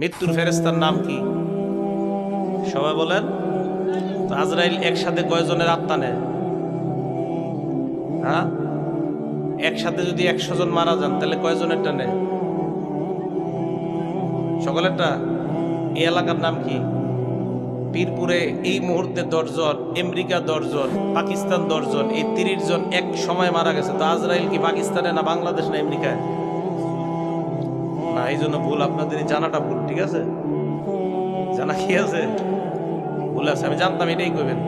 মৃত্যুর ফেরেশতার নাম কি? সবাই বলেন তো। আজরাইল একসাথে কয়জনের আত্মা নেয়? হ্যাঁ, একসাথে যদি 100 জন মারা যান তাহলে কয়জনেরটা নেয়? সকলেরটা। এই এলাকার নাম কি? পীরপুরে এই মুহূর্তে 10 জন, আমেরিকা 10 জন, পাকিস্তান 10 জন, এই 30 জন এক সময় মারা গেছে। তো আজরাইল কি পাকিস্তানে না বাংলাদেশ না আমেরিকায়? না, এই জন্য ভুল। আপনাদের এই জানাটা ভুল। ঠিক আছে, জানা কি আছে? ভুল আছে। আমি জানতাম এটাই কইবেন।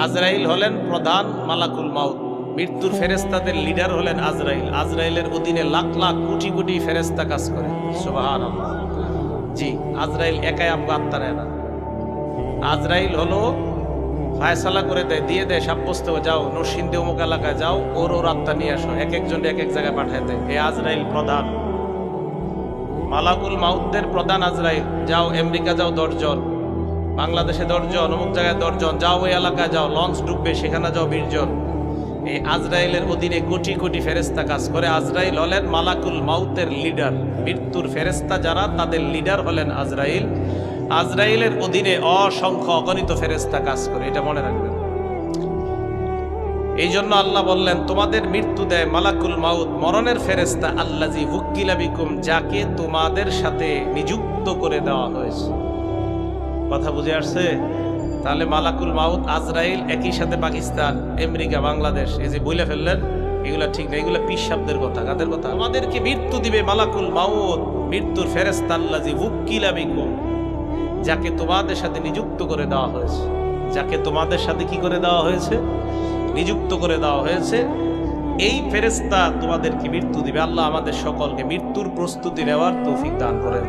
আজরাইল হলেন প্রধান মালাকুল মাউত। মৃত্যুর ফেরেশতাদের লিডার হলেন আজরাইল। আজরাইলের অধীনে লাখ লাখ কোটি কোটি ফেরেশতা কাজ করে। সুবহানাল্লাহ। জি, আজরাইল একাই আমগো আত্মা নেয় না। আজরাইল হলো ফায়সালা করে দেয়, দিয়ে দেয়, সাব্যস্ত যাও নরসিংদী অমুক এলাকায় যাও, ওর আত্মা নিয়ে আসো। এক একজন এক এক জায়গায় পাঠায় দেয়। এই আজরাইল প্রধান মালাকুল মাউতদের প্রধান আজরাইল। যাও আমেরিকা যাও 10 জন, বাংলাদেশে 10 জন, অমুক জায়গায় 10 জন, যাও ওই এলাকায় যাও, লঞ্চ ডুববে সেখানে যাও 20 জন। এই আজরাইলের অধীনে কোটি কোটি ফেরেশতা কাজ করে। আজরাইল হলেন মালাকুল মাউতের লিডার। মৃত্যুর ফেরেশতা যারা, তাদের লিডার হলেন আজরাইল। আজরাইলের অধীনে অসংখ্য অগণিত ফেরেশতা কাজ করে, এটা মনে রাখবেন। এই জন্য আল্লাহ বললেন, তোমাদের মৃত্যু দেয় মালাকুল মাউত, মরণের ফেরেশতা, আল্লাযী উক্কিলা বিকুম, যাকে তোমাদের সাথে নিযুক্ত করে দেওয়া হয়েছে। কথা বুঝে আসছে? তাহলে মালাকুল মাউত আজরাইল একই সাথে পাকিস্তান, আমেরিকা, বাংলাদেশ, এই যে বলে ফেললেন, এগুলা ঠিক না। এগুলা পীর সাহেবদের কথা, কাদের কথা? আমাদেরকে মৃত্যু দিবে মালাকুল মাউত, মৃত্যুর ফেরেশতা, আল্লাযী উক্কিলা বিকুম, যাকে তোমাদের সাথে নিযুক্ত করে দেওয়া হয়েছে। যাকে তোমাদের সাথে কি করে দেওয়া হয়েছে? নিযুক্ত করে দেওয়া হয়েছে। এই ফেরেশতা তোমাদেরকে মৃত্যু দিবে। আল্লাহ আমাদের সকলকে মৃত্যুর প্রস্তুতি নেওয়ার তৌফিক দান করেন।